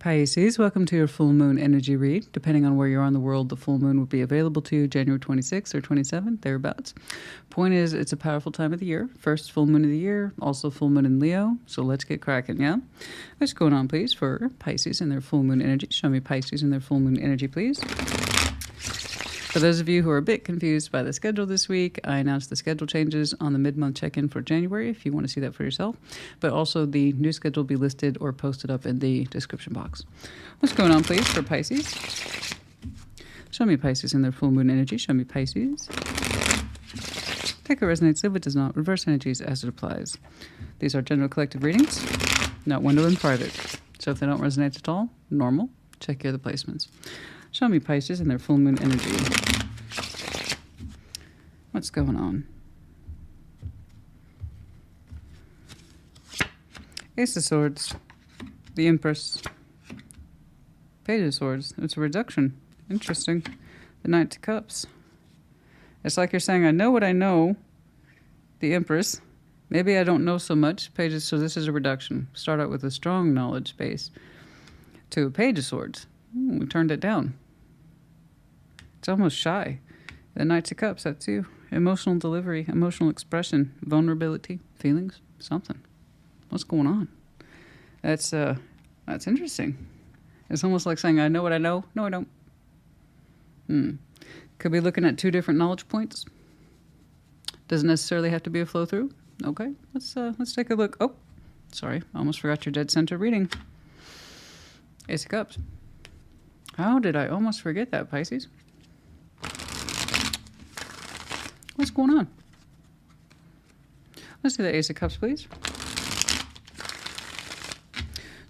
Pisces, welcome to your full moon energy read. Depending on where you are in the world, the full moon will be available to you January 26th or 27th, thereabouts. Point is, it's a powerful time of the year. First full moon of the year, also full moon in Leo. So let's get cracking, yeah? What's going on, please, for Pisces and their full moon energy? Show me Pisces and their full moon energy, please. For those of you who are a bit confused by the schedule this week, I announced the schedule changes on the mid-month check-in for January if you want to see that for yourself. But also the new schedule will be listed or posted up in the description box. What's going on, please, for Pisces? Show me Pisces and their full moon energy. Show me Pisces. Take what resonates, leave what does not. Reverse energies as it applies. These are general collective readings, not one-to-one in private. So if they don't resonate at all, normal. Check your other placements. Show me Pisces and their full moon energy. What's going on? Ace of Swords, the Empress, Page of Swords. It's a reduction. Interesting. The Knight of Cups. It's like you're saying, I know what I know. The Empress. Maybe I don't know so much. Pages. So this is a reduction. Start out with a strong knowledge base to a Page of Swords. We turned it down. It's almost shy. The Knight of Cups, that's you. Emotional delivery, emotional expression, vulnerability, feelings, something. What's going on? That's interesting. It's almost like saying, I know what I know. No, I don't. Could be looking at two different knowledge points. Doesn't necessarily have to be a flow through. Okay, let's take a look. Oh, sorry, almost forgot your dead center reading. Ace of Cups. How did I almost forget that, Pisces? What's going on? Let's do the Ace of Cups, please.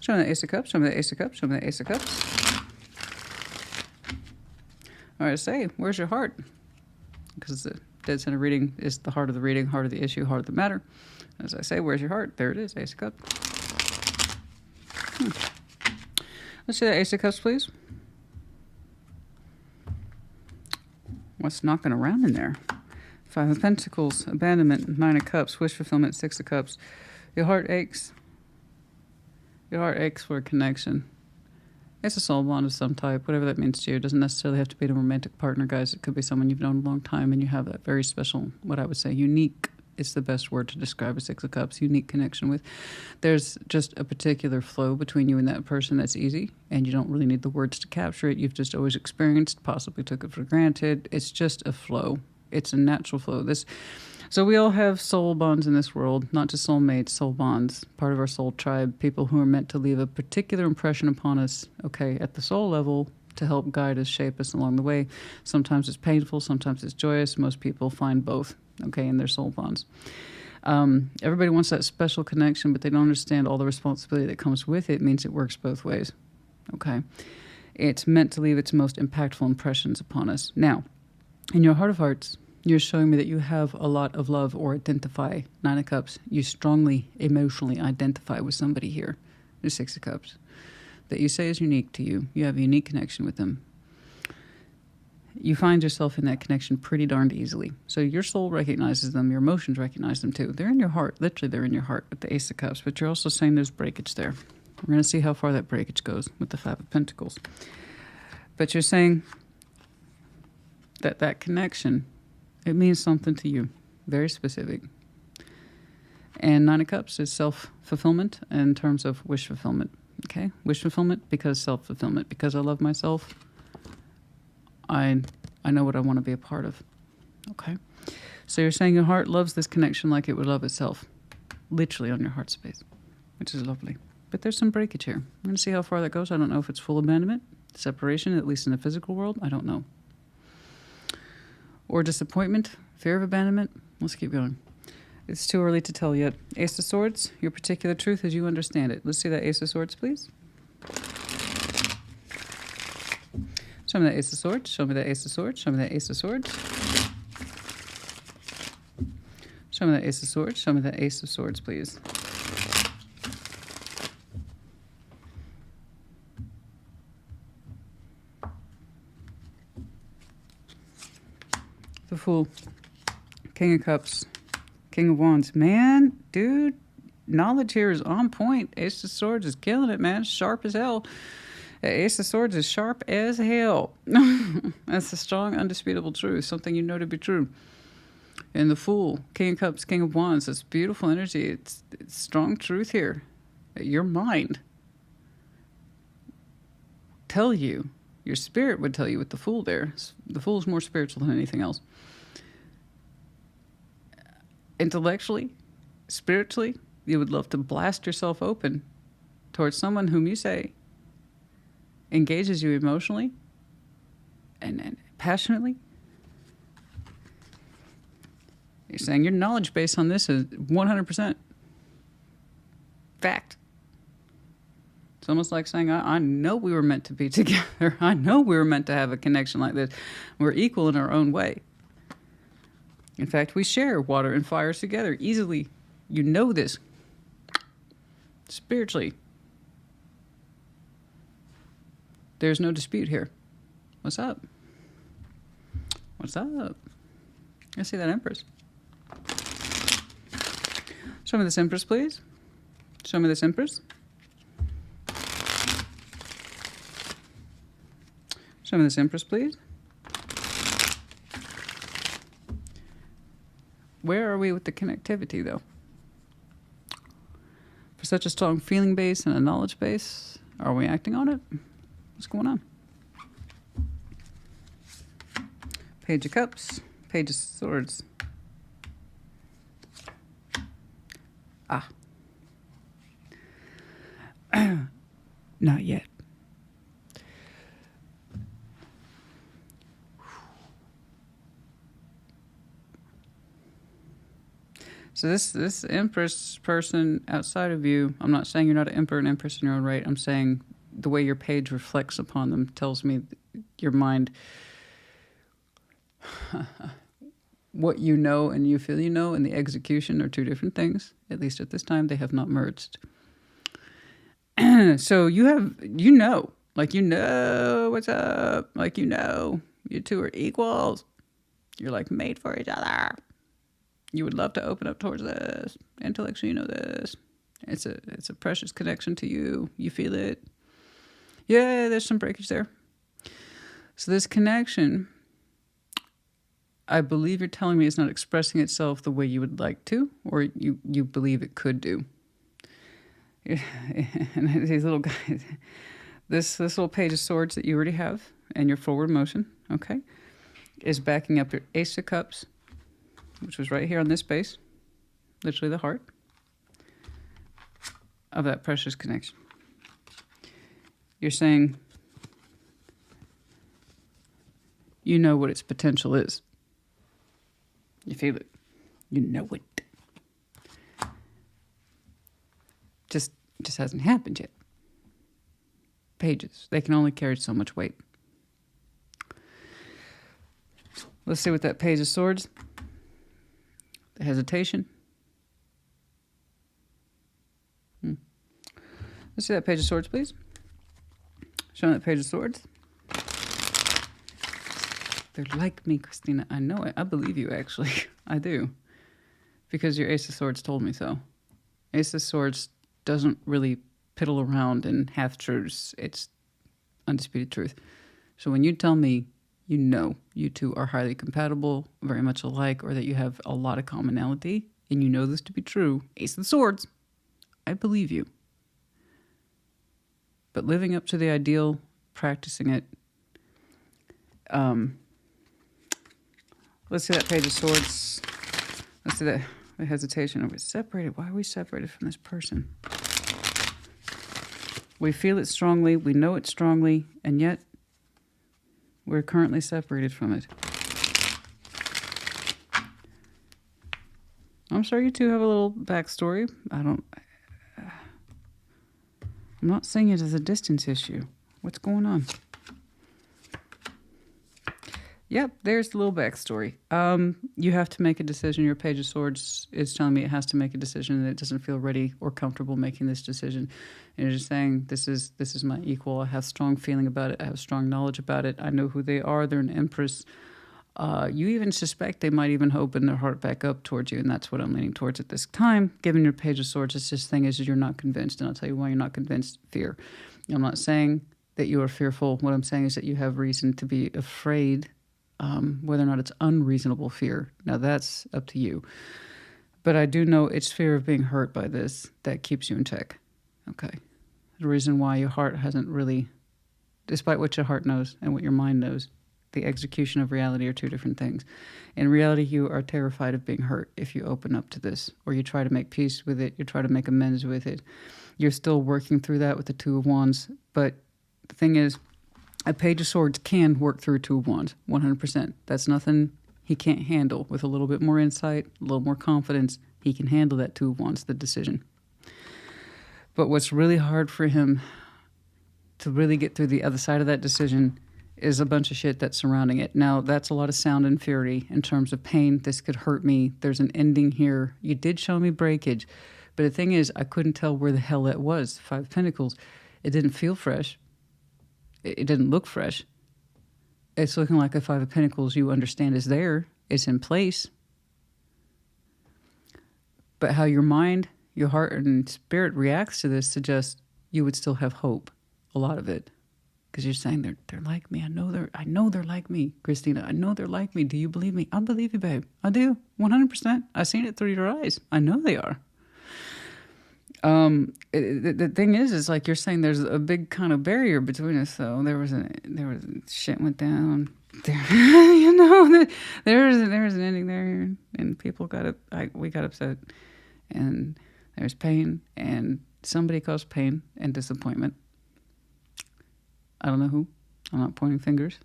Show me the Ace of Cups, show me the Ace of Cups, show me the Ace of Cups. All right, say, where's your heart? Because the dead center reading is the heart of the reading, heart of the issue, heart of the matter. As I say, where's your heart? There it is, Ace of Cups. Let's see the Ace of Cups, please. What's knocking around in there? Five of Pentacles, abandonment, Nine of Cups, wish fulfillment, Six of Cups. Your heart aches. Your heart aches for a connection. It's a soul bond of some type, whatever that means to you. It doesn't necessarily have to be a romantic partner, guys. It could be someone you've known a long time and you have that very special, what I would say, unique, it's the best word to describe a Six of Cups, unique connection with. There's just a particular flow between you and that person that's easy, and you don't really need the words to capture it. You've just always experienced, possibly took it for granted. It's just a flow. It's a natural flow. So we all have soul bonds in this world, not just soulmates, soul bonds, part of our soul tribe, people who are meant to leave a particular impression upon us, okay, at the soul level to help guide us, shape us along the way. Sometimes it's painful, sometimes it's joyous. Most people find both, okay, in their soul bonds. Everybody wants that special connection, but they don't understand all the responsibility that comes with it. It means it works both ways, okay? It's meant to leave its most impactful impressions upon us. Now, in your heart of hearts, you're showing me that you have a lot of love or identify. Nine of Cups. You strongly, emotionally identify with somebody here. The Six of Cups. That you say is unique to you. You have a unique connection with them. You find yourself in that connection pretty darned easily. So your soul recognizes them. Your emotions recognize them too. They're in your heart. Literally, they're in your heart with the Ace of Cups. But you're also saying there's breakage there. We're going to see how far that breakage goes with the Five of Pentacles. But you're saying that connection, it means something to you, very specific. And Nine of Cups is self-fulfillment in terms of wish fulfillment, okay? Wish fulfillment because self-fulfillment. Because I love myself, I know what I want to be a part of, okay? So you're saying your heart loves this connection like it would love itself, literally on your heart space, which is lovely. But there's some breakage here. We're going to see how far that goes. I don't know if it's full abandonment, separation, at least in the physical world. I don't know. Or disappointment, fear of abandonment. Let's keep going. It's too early to tell yet. Ace of Swords, your particular truth as you understand it. Let's see that Ace of Swords, please. Show me that Ace of Swords. Show me that Ace of Swords. Show me that Ace of Swords. Show me that Ace of Swords. Show me that Ace of Swords, please. The Fool, King of Cups, King of Wands. Man, dude, knowledge here is on point. Ace of Swords is killing it, man. Sharp as hell. Ace of Swords is sharp as hell. That's a strong, undisputable truth, something you know to be true. And the Fool, King of Cups, King of Wands, it's beautiful energy. It's strong truth here. Your mind tell you, your spirit would tell you with the Fool there. The Fool is more spiritual than anything else. Intellectually, spiritually, you would love to blast yourself open towards someone whom you say engages you emotionally and passionately. You're saying your knowledge base on this is 100% fact. It's almost like saying, I know we were meant to be together. I know we were meant to have a connection like this. We're equal in our own way. In fact, we share water and fire together easily. You know this. Spiritually. There's no dispute here. What's up? What's up? I see that Empress. Show me this Empress, please. Show me this Empress. Show me this Empress, please. Where are we with the connectivity, though? For such a strong feeling base and a knowledge base, are we acting on it? What's going on? Page of Cups, Page of Swords. Ah. Not yet. So this Empress person outside of you, I'm not saying you're not an Emperor and Empress in your own right. I'm saying the way your page reflects upon them tells me your mind, what you know and you feel you know, and the execution are two different things. At least at this time, they have not merged. So you know what's up. Like, you two are equals. You're like made for each other. You would love to open up towards this. Intellectually, you know this. It's a precious connection to you. You feel it. Yeah, there's some breakage there. So this connection, I believe you're telling me, is not expressing itself the way you would like to, or you believe it could do. And these little guys, this little Page of Swords that you already have and your forward motion, okay, is backing up your Ace of Cups, which was right here on this base, literally the heart of that precious connection. You're saying you know what its potential is. You feel it. You know it. Just hasn't happened yet. Pages, they can only carry so much weight. Let's see what that Page of Swords, the hesitation. Let's see that Page of Swords, please. Show me that Page of Swords. They're like me, Christina. I know it. I believe you, actually. I do. Because your Ace of Swords told me so. Ace of Swords doesn't really piddle around in half-truths. It's undisputed truth. So when you tell me you know you two are highly compatible, very much alike, or that you have a lot of commonality, and you know this to be true, Ace of Swords, I believe you. But living up to the ideal, practicing it, let's see that Page of Swords. Let's see that the hesitation. Are we separated? Why are we separated from this person? We feel it strongly, we know it strongly, and yet we're currently separated from it. I'm sure you two have a little backstory. I'm not seeing it as a distance issue. What's going on? Yep, there's the little backstory. You have to make a decision. Your Page of Swords is telling me it has to make a decision, and it doesn't feel ready or comfortable making this decision. And you're just saying, this is my equal. I have strong feeling about it. I have strong knowledge about it. I know who they are. They're an Empress. You even suspect they might even open their heart back up towards you, and that's what I'm leaning towards at this time. Given your Page of Swords, it's just thing is you're not convinced, and I'll tell you why you're not convinced. Fear. I'm not saying that you are fearful. What I'm saying is that you have reason to be afraid, whether or not it's unreasonable fear. Now that's up to you. But I do know it's fear of being hurt by this that keeps you in check. Okay. The reason why your heart hasn't really, despite what your heart knows and what your mind knows, the execution of reality are two different things. In reality, you are terrified of being hurt if you open up to this, or you try to make peace with it, you try to make amends with it. You're still working through that with the Two of Wands, but the thing is, a Page of Swords can work through Two of Wands, 100%. That's nothing he can't handle. With a little bit more insight, a little more confidence, he can handle that Two of Wands, the decision. But what's really hard for him to really get through the other side of that decision is a bunch of shit that's surrounding it. Now, that's a lot of sound and fury in terms of pain. This could hurt me. There's an ending here. You did show me breakage. But the thing is, I couldn't tell where the hell it was. Five of Pentacles. It didn't feel fresh. It didn't look fresh. It's looking like a Five of Pentacles you understand is there. It's in place. But how your mind, your heart, and spirit reacts to this suggests you would still have hope. A lot of it. Because you're saying they're like me. I know they're like me, Christina. I know they're like me. Do you believe me? I believe you, babe. I do. 100%. I've seen it through your eyes. I know they are. The thing is like you're saying there's a big kind of barrier between us, though. There was shit went down. There, there was an ending there, and people we got upset, and there's pain, and somebody caused pain and disappointment. I don't know who. I'm not pointing fingers.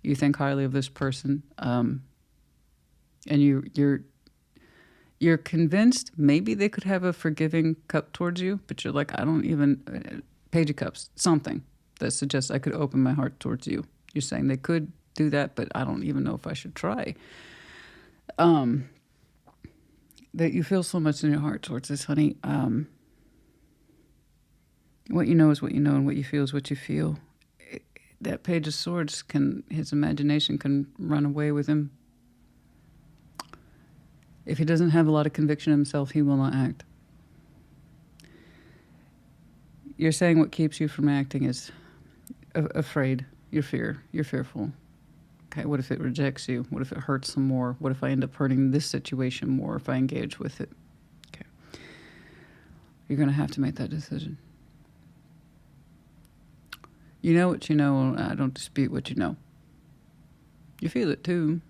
You think highly of this person, and you're convinced maybe they could have a forgiving cup towards you, but you're like, I don't even Page of Cups, something that suggests I could open my heart towards you. You're saying they could do that, but I don't even know if I should try. That you feel so much in your heart towards this, honey. What you know is what you know, and what you feel is what you feel. That Page of Swords his imagination can run away with him. If he doesn't have a lot of conviction in himself, he will not act. You're saying what keeps you from acting is afraid. You're fearful. Okay, what if it rejects you? What if it hurts some more? What if I end up hurting this situation more if I engage with it? Okay. You're going to have to make that decision. You know what you know, and I don't dispute what you know. You feel it too.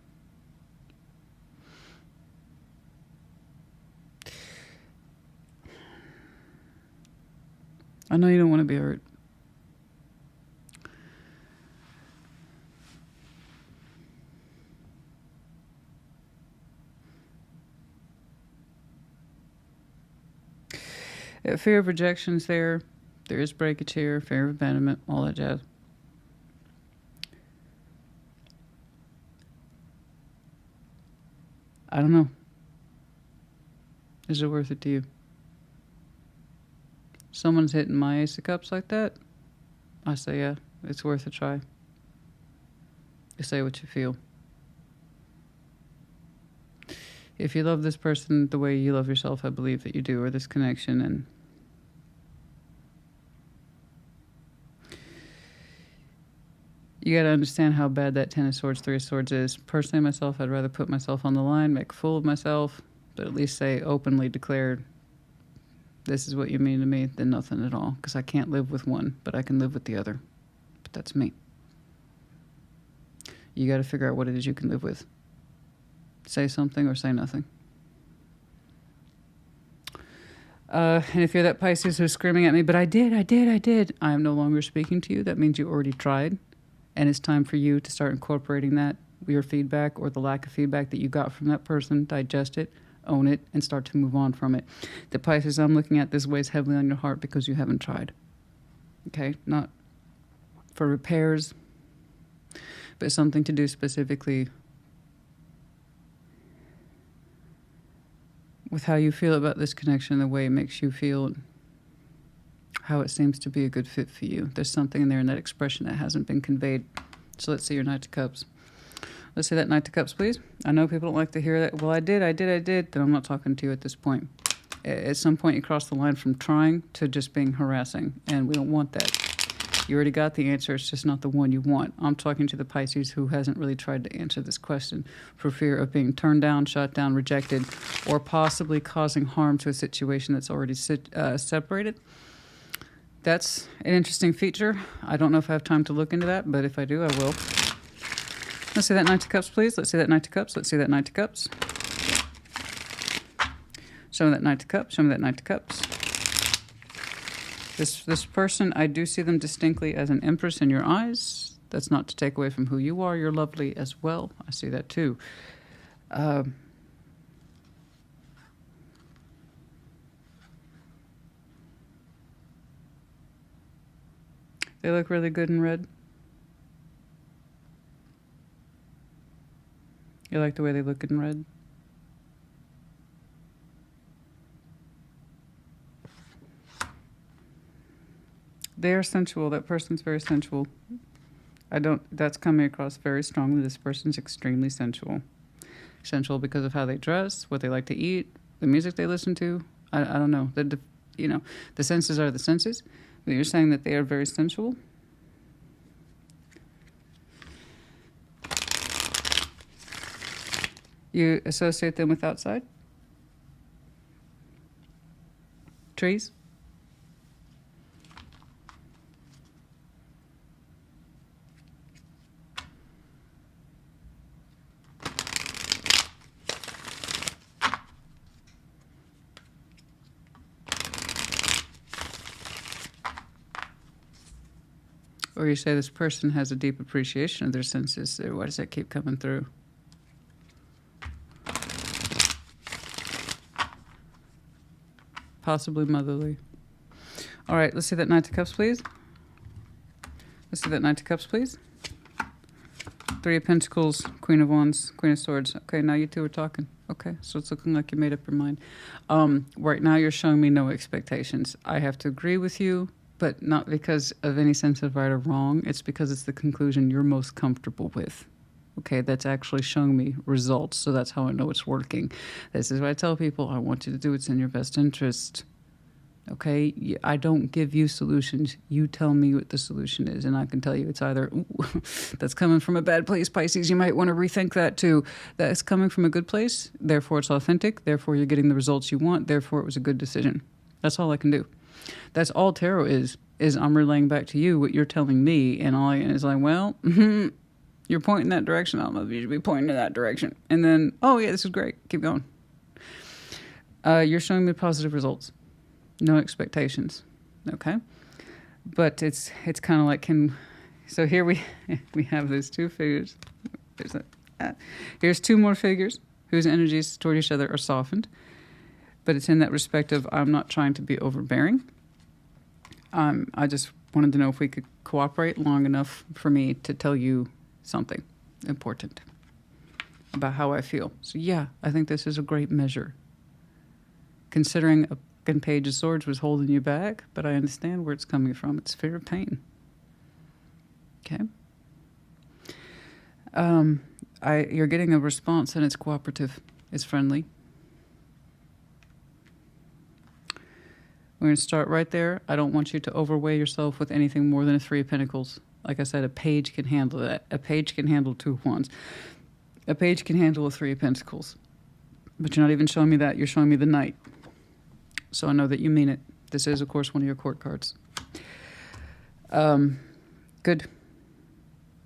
I know you don't want to be hurt. Fear of rejection is there. There is breakage here, fear of abandonment, all that jazz. I don't know. Is it worth it to you? Someone's hitting my Ace of Cups like that, I say, yeah, it's worth a try. You say what you feel. If you love this person the way you love yourself, I believe that you do, or this connection, and you got to understand how bad that Ten of Swords, Three of Swords is. Personally, myself, I'd rather put myself on the line, make a fool of myself, but at least say openly declared, this is what you mean to me, than nothing at all. Because I can't live with one, but I can live with the other. But that's me. You got to figure out what it is you can live with. Say something or say nothing. And if you're that Pisces who's screaming at me, but I did. I am no longer speaking to you. That means you already tried. And it's time for you to start incorporating that, your feedback or the lack of feedback that you got from that person, digest it, own it, and start to move on from it. The Pisces I'm looking at, this weighs heavily on your heart because you haven't tried. Okay? Not for repairs, but something to do specifically with how you feel about this connection, the way it makes you feel, how it seems to be a good fit for you. There's something in there in that expression that hasn't been conveyed. So let's see your Knight of Cups. Let's see that Knight of Cups, please. I know people don't like to hear that. Well, I did. Then I'm not talking to you at this point. At some point, you cross the line from trying to just being harassing, and we don't want that. You already got the answer. It's just not the one you want. I'm talking to the Pisces who hasn't really tried to answer this question for fear of being turned down, shut down, rejected, or possibly causing harm to a situation that's already separated. That's an interesting feature. I don't know if I have time to look into that, but if I do, I will. Let's see that Knight of Cups, please. Let's see that Knight of Cups. Let's see that Knight of Cups. Show me that Knight of Cups. Show me that Knight of Cups. This person, I do see them distinctly as an Empress in your eyes. That's not to take away from who you are. You're lovely as well. I see that too. They look really good in red. You like the way they look in red? They are sensual. That person's very sensual. That's coming across very strongly. This person's extremely sensual. Sensual because of how they dress, what they like to eat, the music they listen to. I don't know. The senses are the senses. But you're saying that they are very sensual. You associate them with outside? Trees? Or you say this person has a deep appreciation of their senses. Why does that keep coming through? Possibly motherly. All right, let's see that Knight of Cups, please. Let's see that Knight of Cups, please. Three of Pentacles, Queen of Wands, Queen of Swords. Okay, now you two are talking. Okay, so it's looking like you made up your mind. Right now you're showing me no expectations. I have to agree with you, but not because of any sense of right or wrong. It's because it's the conclusion you're most comfortable with. Okay, that's actually showing me results, so that's how I know it's working. This is what I tell people. I want you to do what's in your best interest. Okay, I don't give you solutions. You tell me what the solution is, and I can tell you it's either, ooh, that's coming from a bad place, Pisces. You might want to rethink that too. That's coming from a good place, therefore it's authentic, therefore you're getting the results you want, therefore it was a good decision. That's all I can do. That's all tarot is I'm relaying back to you what you're telling me, and all I is like, well, you're pointing that direction. I don't know if you should be pointing in that direction. And then, oh yeah, this is great. Keep going. You're showing me positive results. No expectations. Okay. But it's kind of like, so here we have those two figures. Here's two more figures whose energies toward each other are softened. But it's in that respect of, I'm not trying to be overbearing. I just wanted to know if we could cooperate long enough for me to tell you something important about how I feel. So yeah, I think this is a great measure. Considering a Page of Swords was holding you back, but I understand where it's coming from. It's fear of pain. Okay. You're getting a response and it's cooperative. It's friendly. We're going to start right there. I don't want you to overweigh yourself with anything more than a Three of Pentacles. Like I said, a page can handle that. A page can handle Two of Wands. A page can handle a Three of Pentacles. But you're not even showing me that. You're showing me the Knight. So I know that you mean it. This is, of course, one of your court cards. Good.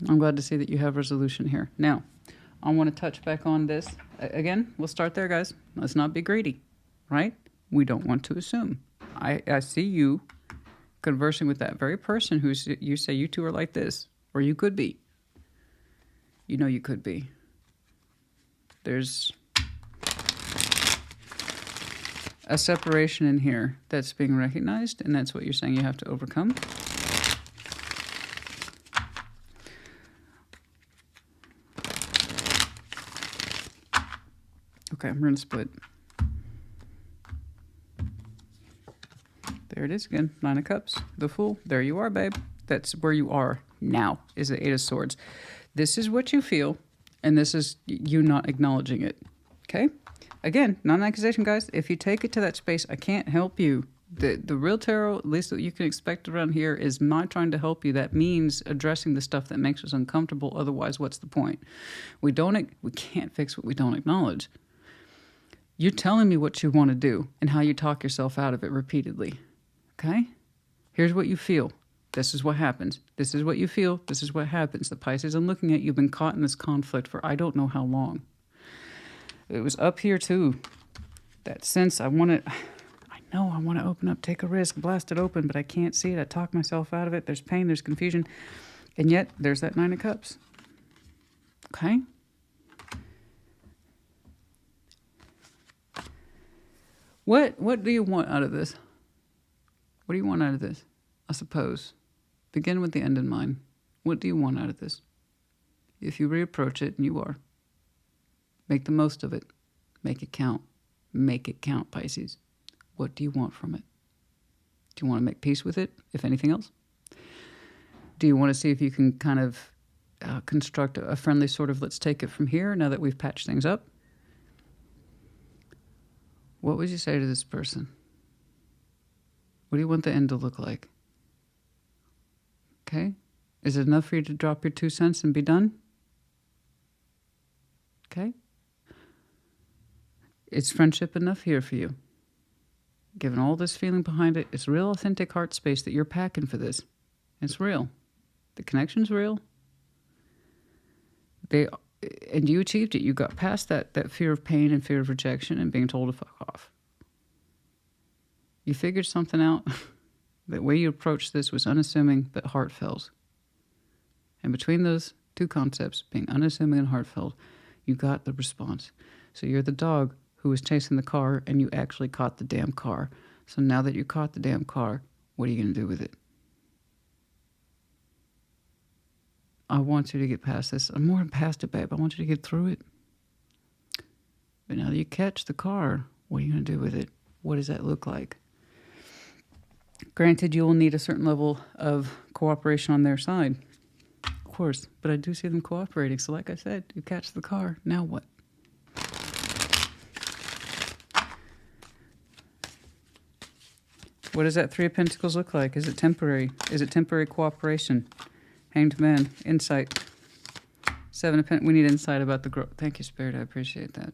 I'm glad to see that you have resolution here. Now, I want to touch back on this. Again, we'll start there, guys. Let's not be greedy, right? We don't want to assume. I see you conversing with that very person who you say you two are like this, or you could be. You know you could be. There's a separation in here that's being recognized, and that's what you're saying you have to overcome. Okay, I'm going to split. There it is again. Nine of Cups. The Fool. There you are, babe. That's where you are now, is the Eight of Swords. This is what you feel, And this is you not acknowledging it. Okay? Again, not an accusation, guys. If you take it to that space, I can't help you. The real tarot, at least that you can expect around here, is not trying to help you. That means addressing the stuff that makes us uncomfortable. Otherwise, what's the point? We can't fix what we don't acknowledge. You're telling me what you want to do and how you talk yourself out of it repeatedly. Okay? Here's what you feel. This is what happens. This is what you feel. This is what happens. The Pisces I'm looking at, you've been caught in this conflict for I don't know how long. It was up here too. That sense I want to open up, take a risk, blast it open, but I can't see it. I talk myself out of it. There's pain, there's confusion. And yet there's that Nine of Cups. Okay? What do you want out of this? What do you want out of this? I suppose. Begin with the end in mind. What do you want out of this? If you reapproach it, and you are, make the most of it. Make it count. Make it count, Pisces. What do you want from it? Do you want to make peace with it, if anything else? Do you want to see if you can kind of construct a friendly sort of let's take it from here now that we've patched things up? What would you say to this person? What do you want the end to look like? Okay? Is it enough for you to drop your 2 cents and be done? Okay? Is friendship enough here for you? Given all this feeling behind it, it's real authentic heart space that you're packing for this. It's real. The connection's real. And you achieved it. You got past that fear of pain and fear of rejection and being told to fuck off. You figured something out. The way you approached this was unassuming but heartfelt. And between those two concepts, being unassuming and heartfelt, you got the response. So you're the dog who was chasing the car and you actually caught the damn car. So now that you caught the damn car, what are you going to do with it? I want you to get past this. I'm more than past it, babe. I want you to get through it. But now that you catch the car, what are you going to do with it? What does that look like? Granted, you will need a certain level of cooperation on their side. Of course. But I do see them cooperating. So like I said, you catch the car. Now what? What does that Three of Pentacles look like? Is it temporary? Is it temporary cooperation? Hanged Man, insight. Seven of Pentacles. We need insight about the growth. Thank you, Spirit. I appreciate that.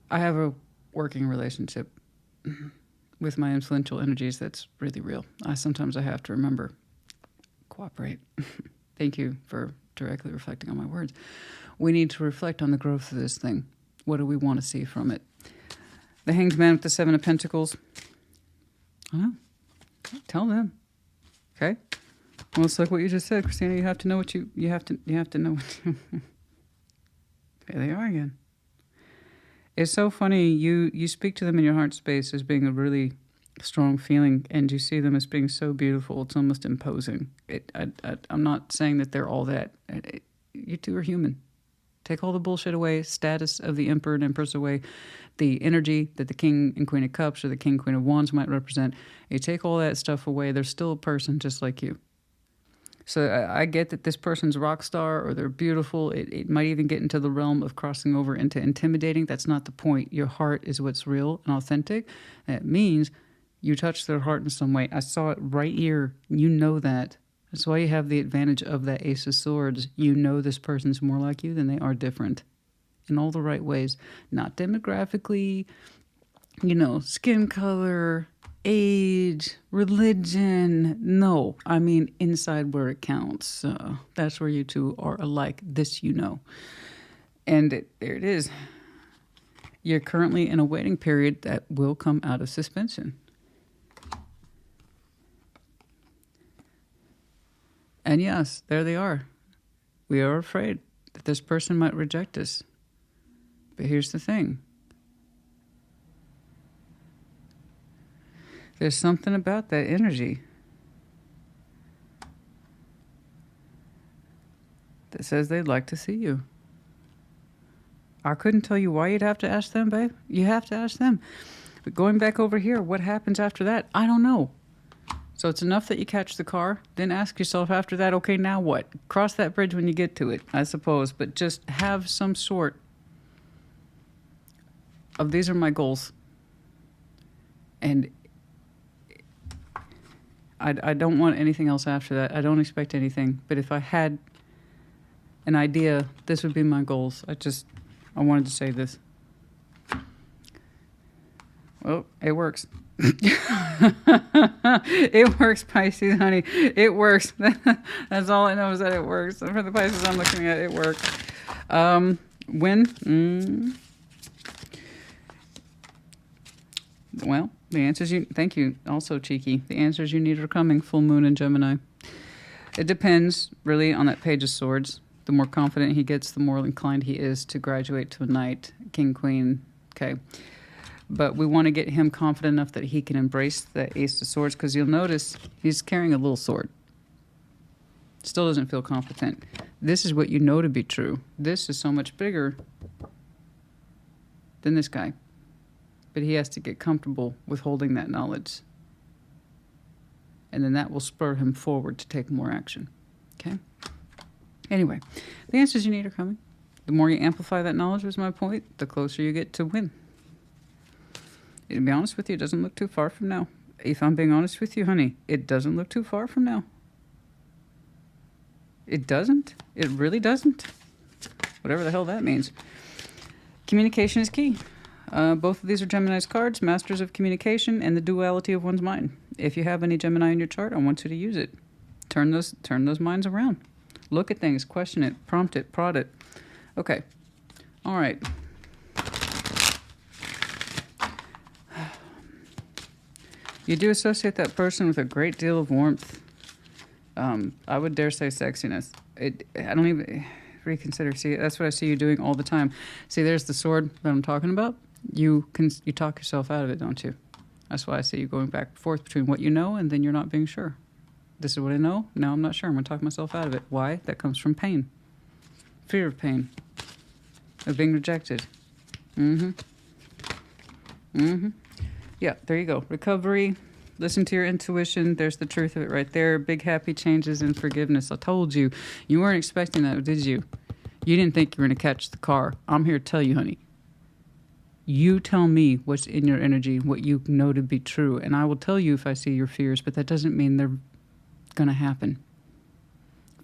I have a working relationship with my influential energies that's really real. Sometimes I have to remember, cooperate. Thank you for directly reflecting on my words. We need to reflect on the growth of this thing. What do we want to see from it? The Hanged Man with the Seven of Pentacles. I know. Tell them. Okay? Well, it's like what you just said, Christina. You have to know what you have to know what you... There they are again. It's so funny. You speak to them in your heart space as being a really strong feeling, and you see them as being so beautiful. It's almost imposing. I'm not saying that they're all that. You two are human. Take all the bullshit away, status of the Emperor and Empress away, the energy that the King and Queen of Cups or the King, Queen of Wands might represent. You take all that stuff away, they're still a person just like you. So I get that this person's a rock star or they're beautiful. It might even get into the realm of crossing over into intimidating. That's not the point. Your heart is what's real and authentic. That means you touched their heart in some way. I saw it right here. You know that. That's why you have the advantage of that Ace of Swords. You know this person's more like you than they are different. In all the right ways. Not demographically, skin color, age, religion. No, I mean inside where it counts. That's where you two are alike. This you know. And there it is. You're currently in a waiting period that will come out of suspension. And yes, there they are. We are afraid that this person might reject us. But here's the thing. There's something about that energy that says they'd like to see you. I couldn't tell you why you'd have to ask them, babe. You have to ask them. But going back over here, what happens after that? I don't know. So it's enough that you catch the car. Then ask yourself after that, okay, now what? Cross that bridge when you get to it, I suppose. But just have some sort of, these are my goals. And I don't want anything else after that. I don't expect anything. But if I had an idea, this would be my goals. I wanted to say this. Well, it works. It works, Pisces, honey. It works. That's all I know is that it works. For the Pisces I'm looking at, it works. When? Well, the answers you... Thank you. Also, cheeky. The answers you need are coming. Full moon in Gemini. It depends, really, on that Page of Swords. The more confident he gets, the more inclined he is to graduate to a Knight, King, Queen. Okay. But we want to get him confident enough that he can embrace the Ace of Swords, because you'll notice he's carrying a little sword. Still doesn't feel competent. This is what you know to be true. This is so much bigger than this guy. But he has to get comfortable with holding that knowledge. And then that will spur him forward to take more action. Okay? Anyway, the answers you need are coming. The more you amplify that knowledge, was my point, the closer you get to win. To be honest with you, it doesn't look too far from now. If I'm being honest with you, honey, it doesn't look too far from now. It doesn't. It really doesn't. Whatever the hell that means. Communication is key. Both of these are Gemini's cards, Masters of Communication and the duality of one's mind. If you have any Gemini in your chart, I want you to use it. Turn those minds around. Look at things, question it, prompt it, prod it. Okay. All right. You do associate that person with a great deal of warmth. I would dare say sexiness. I don't even reconsider. See, that's what I see you doing all the time. See, there's the sword that I'm talking about. You talk yourself out of it, don't you? That's why I see you going back and forth between what you know and then you're not being sure. This is what I know. Now I'm not sure. I'm going to talk myself out of it. Why? That comes from pain. Fear of pain. Of being rejected. Yeah, there you go. Recovery. Listen to your intuition. There's the truth of it right there. Big happy changes and forgiveness. I told you. You weren't expecting that, did you? You didn't think you were going to catch the car. I'm here to tell you, honey. You tell me what's in your energy, what you know to be true, and I will tell you if I see your fears, but that doesn't mean they're going to happen.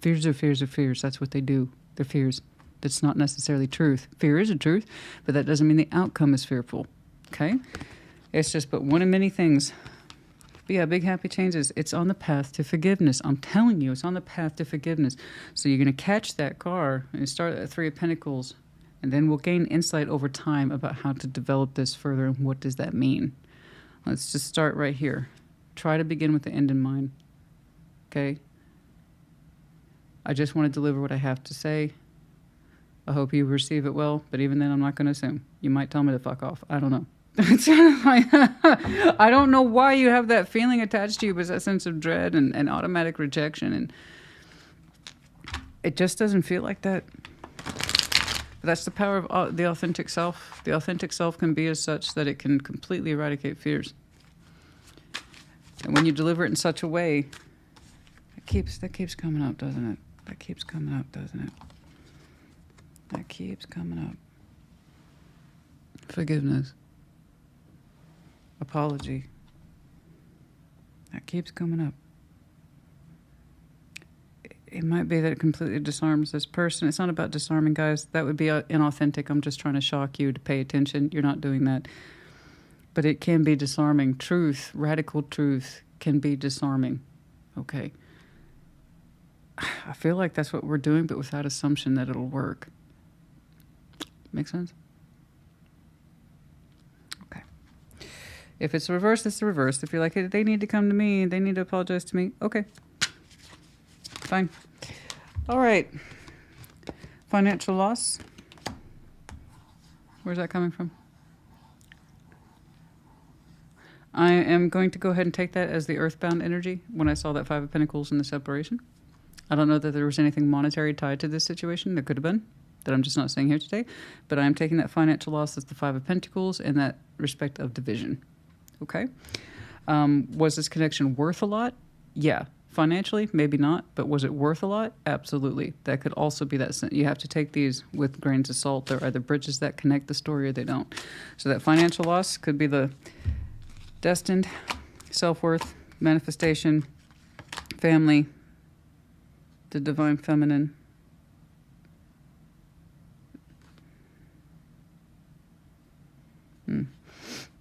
Fears are fears are fears. That's what they do. They're fears. That's not necessarily truth. Fear is a truth, but that doesn't mean the outcome is fearful. Okay? It's just but one of many things. But yeah, big happy changes. It's on the path to forgiveness. I'm telling you, it's on the path to forgiveness. So you're going to catch that car and start at 3 of Pentacles, and then we'll gain insight over time about how to develop this further and what does that mean. Let's just start right here. Try to begin with the end in mind. Okay? I just want to deliver what I have to say. I hope you receive it well, but even then I'm not going to assume. You might tell me to fuck off. I don't know. I don't know why you have that feeling attached to you, but it's that sense of dread and automatic rejection, and it just doesn't feel like that. But that's the power of the authentic self. The authentic self can be as such that it can completely eradicate fears. And when you deliver it in such a way, that keeps coming up, doesn't it? That keeps coming up, doesn't it? That keeps coming up. Forgiveness. Apology. That keeps coming up. It might be that it completely disarms this person. It's not about disarming, guys. That would be inauthentic. I'm just trying to shock you to pay attention. You're not doing that. But it can be disarming. Truth, radical truth, can be disarming. Okay. I feel like that's what we're doing, but without assumption that it'll work. Make sense? Okay. If it's the reverse, it's the reverse. If you're like, hey, they need to come to me, they need to apologize to me, okay. Fine. All right. Financial loss. Where's that coming from? I am going to go ahead and take that as the earthbound energy when I saw that 5 of Pentacles in the separation. I don't know that there was anything monetary tied to this situation. There could have been, that I'm just not saying here today. But I am taking that financial loss as the 5 of Pentacles in that respect of division. Okay? Was this connection worth a lot? Yeah. Financially, maybe not, but was it worth a lot? Absolutely. That could also be that. You have to take these with grains of salt. There are either bridges that connect the story or they don't. So that financial loss could be the destined self-worth, manifestation, family, the divine feminine.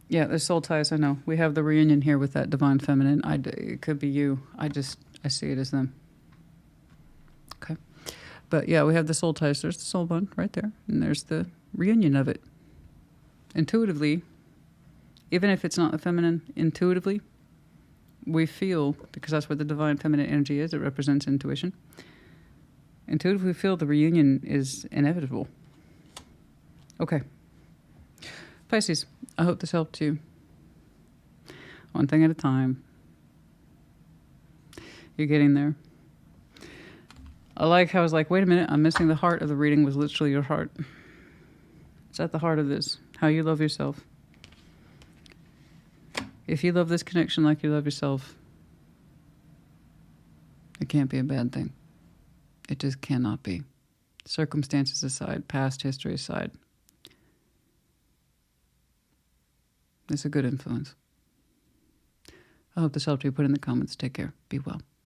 Yeah, there's soul ties. I know. We have the reunion here with that divine feminine. It could be you. I see it as them. Okay. But yeah, we have the soul ties. There's the soul bond right there. And there's the reunion of it. Intuitively, even if it's not the feminine, intuitively, we feel, because that's what the divine feminine energy is, it represents intuition. Intuitively, we feel the reunion is inevitable. Okay. Pisces, I hope this helped you. One thing at a time. You're getting there. I like how I was like, wait a minute, I'm missing the heart of the reading was literally your heart. It's at the heart of this. How you love yourself. If you love this connection like you love yourself, it can't be a bad thing. It just cannot be. Circumstances aside, past history aside. It's a good influence. I hope this helped you. Put in the comments. Take care. Be well.